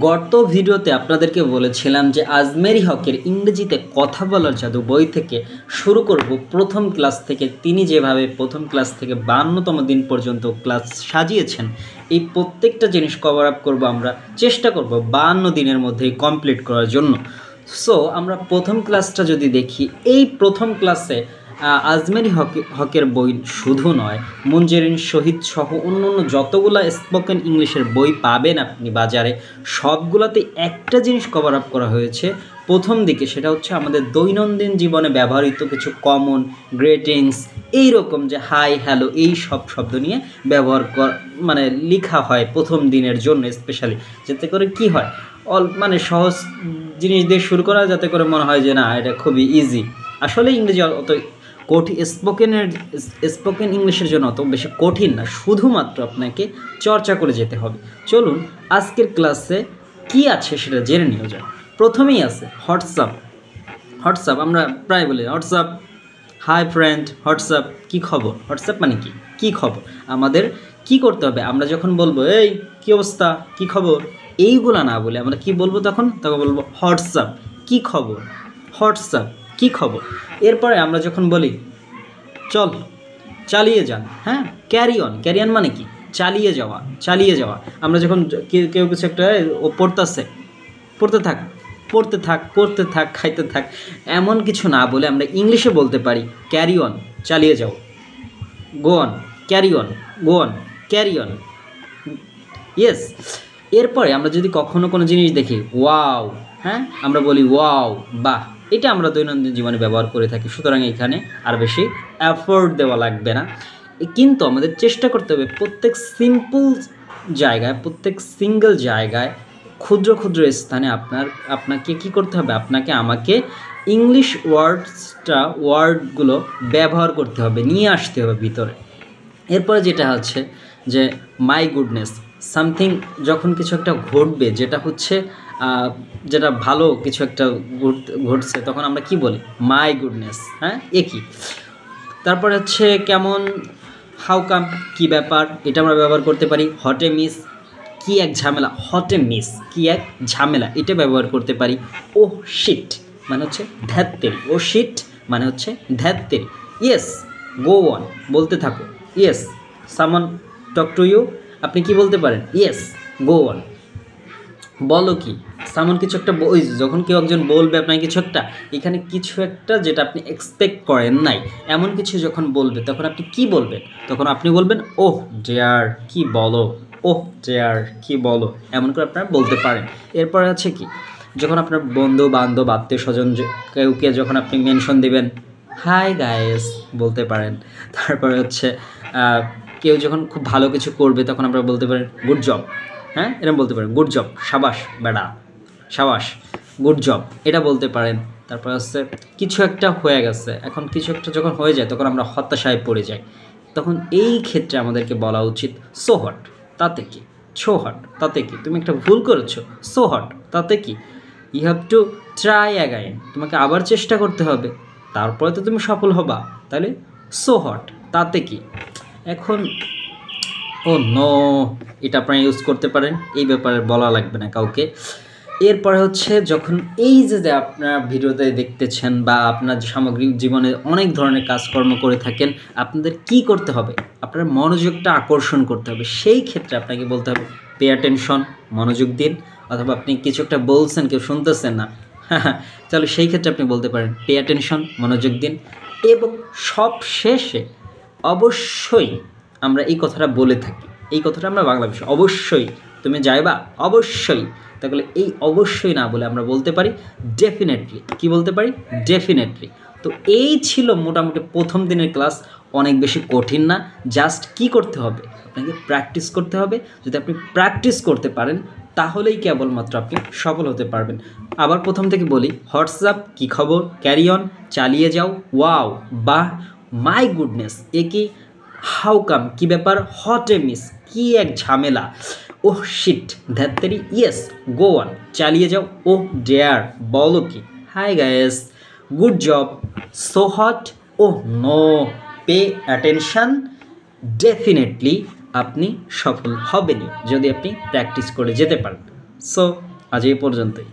গত ভিডিওতে আপনাদেরকে বলেছিলাম যে আজমেরি হকের ইংরেজিতে কথা বলার জাদু বই থেকে শুরু করব প্রথম ক্লাস থেকে। তিনি যেভাবে প্রথম ক্লাস থেকে 52তম দিন পর্যন্ত ক্লাস সাজিয়েছেন, এই প্রত্যেকটা জিনিস কভার আপ করবো। আমরা চেষ্টা করব 52 দিনের মধ্যেই কমপ্লিট করার জন্য। সো আমরা প্রথম ক্লাসটা যদি দেখি, এই প্রথম ক্লাসে আজমেরি হকের বই শুধু নয়, মুনজেরিন শহীদ সহ অন্যান্য যতগুলো স্পোকেন ইংলিশের বই পাবেন আপনি বাজারে, সবগুলোতে একটা জিনিস কভার আপ করা হয়েছে প্রথম দিকে। সেটা হচ্ছে আমাদের দৈনন্দিন জীবনে ব্যবহৃত কিছু কমন গ্রিটিংস, এইরকম যে হাই হ্যালো, এই সব শব্দ নিয়ে ব্যবহার মানে লেখা হয় প্রথম দিনের জন্য স্পেশালি, যাতে করে কি হয় মানে সহজ জিনিস দিয়ে শুরু করা, যাতে করে মনে হয় যে না এটা খুবই ইজি। আসলে ইংরেজি অত কঠিন, স্পোকেন ইংলিশের জন্য অত বেশি কঠিন না, শুধুমাত্র আপনাকে চর্চা করে যেতে হবে। চলুন আজকের ক্লাসে কি আছে সেটা জেনে নেওয়া যায়। প্রথমেই আছে হোয়াটসঅ্যাপ। হোয়াটসঅ্যাপ আমরা প্রায় বলি হোয়াটসঅ্যাপ, হাই ফ্রেন্ড, হোয়াটসঅ্যাপ, কী খবর। হোয়াটসঅ্যাপ মানে কি, কী খবর। আমাদের কি করতে হবে, আমরা যখন বলবো এই কী অবস্থা, কী খবর, এইগুলা না বলে আমরা কি বলবো, তখন বলবো হোয়াটসঅ্যাপ, কী খবর, হোয়াটসঅ্যাপ, কী খবর। এরপরে আমরা যখন বলি চল, চালিয়ে যান, হ্যাঁ, ক্যারি অন। ক্যারি অন মানে কি, চালিয়ে যাওয়া, চালিয়ে যাওয়া। আমরা যখন কেউ কিছু একটা ও পড়তেছে, পড়তে থাক, পড়তে থাক, পড়তে থাক, খাইতে থাক, এমন কিছু না বলে আমরা ইংলিশে বলতে পারি ক্যারি অন, চালিয়ে যাও, go on, carry on, go on, carry on, yes. এরপরে আমরা যদি কখনো কোনো জিনিস দেখি ওয়াও, হ্যাঁ, আমরা বলি ওয়াও, বাহ। এটা আমরা দৈনন্দিন জীবনে ব্যবহার করে থাকি, সুতরাং এখানে আর বেশি এফোর্ট দেওয়া লাগবে না। কিন্তু আমাদের চেষ্টা করতে হবে প্রত্যেক সিম্পল জায়গায়, প্রত্যেক সিঙ্গেল জায়গায়, ক্ষুদ্র ক্ষুদ্র স্থানে আপনাকে কি করতে হবে, আমাকে ইংলিশ ওয়ার্ডগুলো ব্যবহার করতে হবে, নিয়ে আসতে হবে ভিতরে। এরপরে যেটা হচ্ছে যে মাই গুডনেস, সামথিং যখন কিছু একটা ঘটবে, যেটা হচ্ছে যেটা ভালো কিছু একটা ঘটছে, তখন আমরা কি বলি মাই গুডনেস, হ্যাঁ, একই। তারপরে হচ্ছে কেমন, হাউ কাম, কী ব্যাপার, এটা আমরা ব্যবহার করতে পারি। হটে মিস, কি এক ঝামেলা, হটে মিস, কি এক ঝামেলা, এটা ব্যবহার করতে পারি। ও শিট মানে হচ্ছে ধ্যাত্তেরি, ও শিট মানে হচ্ছে ধ্যাত্তেরি। ইয়েস, গো অন, বলতে থাকো। ইয়েস, সামন টক টু ইউ, আপনি কি বলতে পারেন, ইয়েস, গো অন। বলো কি, সামন কিছু একটা, ওই যখন কেউ একজন বলবে আপনাকে কিছু একটা, এখানে কিছু একটা যেটা আপনি এক্সপেক্ট করেন নাই, এমন কিছু যখন বলবে, তখন আপনি কি বলবেন, তখন আপনি বলবেন ওহ ডিয়ার, কি বলো, ওহ ডিয়ার, কি বলো, এমন করে আপনারা বলতে পারেন। এরপর আছে কি, যখন আপনার বন্ধু বান্ধব আত্মীয় স্বজন কেউকে যখন আপনি মেনশন দিবেন, হাই গাইস বলতে পারেন। তারপরে হচ্ছে কেউ যখন খুব ভালো কিছু করবে, তখন আমরা বলতে পারেন গুড জব, হ্যাঁ, এরকম বলতে পারেন, গুড জব, সাবাস বেড়া, সাবাস, গুড জব, এটা বলতে পারেন। তারপর হচ্ছে কিছু একটা হয়ে গেছে, এখন কিছু একটা যখন হয়ে যায়, তখন আমরা হতাশায় পড়ে যাই, তখন এই ক্ষেত্রে আমাদেরকে বলা উচিত সো হট, তাতে কি, ছো হট, তাতে কি, তুমি একটা ভুল করেছো, সো হট, তাতে কি, you have to try again, তোমাকে আবার চেষ্টা করতে হবে, তারপরে তো তুমি সফল হবা, তাহলে সো হট, তাতে কি। এখন ও নো, এটা আপনারা ইউজ করতে পারেন, এই ব্যাপারে বলা লাগবে না কাউকে। এরপরে হচ্ছে যখন এই যে আপনারা ভিডিওতে দেখতেছেন বা আপনার সামগ্রিক জীবনে অনেক ধরনের কাজকর্ম করে থাকেন, আপনাদের কি করতে হবে, আপনার মনোযোগটা আকর্ষণ করতে হবে। সেই ক্ষেত্রে আপনাকে বলতে হবে পে অ্যাটেনশন, মনোযোগ দিন। অথবা আপনি কিছু একটা বলছেন, কেউ শুনতেছেন না, তাহলে সেই ক্ষেত্রে আপনি বলতে পারেন পে অ্যাটেনশন, মনোযোগ দিন। এবং সব শেষে অবশ্যই আমরা এই কথাটা বলে থাকি, এই কথাটা আমরা বাংলা ভাষায় অবশ্যই, তুমি যাইবা, অবশ্যই, তাহলে এই অবশ্যই না বলে আমরা বলতে পারি ডেফিনেটলি। কি বলতে পারি, ডেফিনেটলি। তো এই ছিল মোটামুটি প্রথম দিনের ক্লাস, অনেক বেশি কঠিন না, জাস্ট কি করতে হবে, আপনাকে প্র্যাকটিস করতে হবে। যদি আপনি প্র্যাকটিস করতে পারেন, তাহলেই কেবলমাত্র আপনি সফল হতে পারবেন। আবার প্রথম থেকে বলি, হোয়াটসঅ্যাপ, কী খবর, ক্যারি অন, চালিয়ে যাও, ওয়াও, বাহ, মাই গুডনেস, একই, হাউ কাম, কী ব্যাপার, হট এ মিস, কী এক ঝামেলা, ওহ শিট, ধ্যাত্তেরি, ইয়েস, গো অন, চালিয়ে যাও, ওহ ডেয়ার, বলো কি, hi guys, good job, so hot, oh no, pay attention. Definitely আপনি সফল হবেনই যদি আপনি প্র্যাকটিস করে যেতে পারেন। সো আজ এই পর্যন্তই।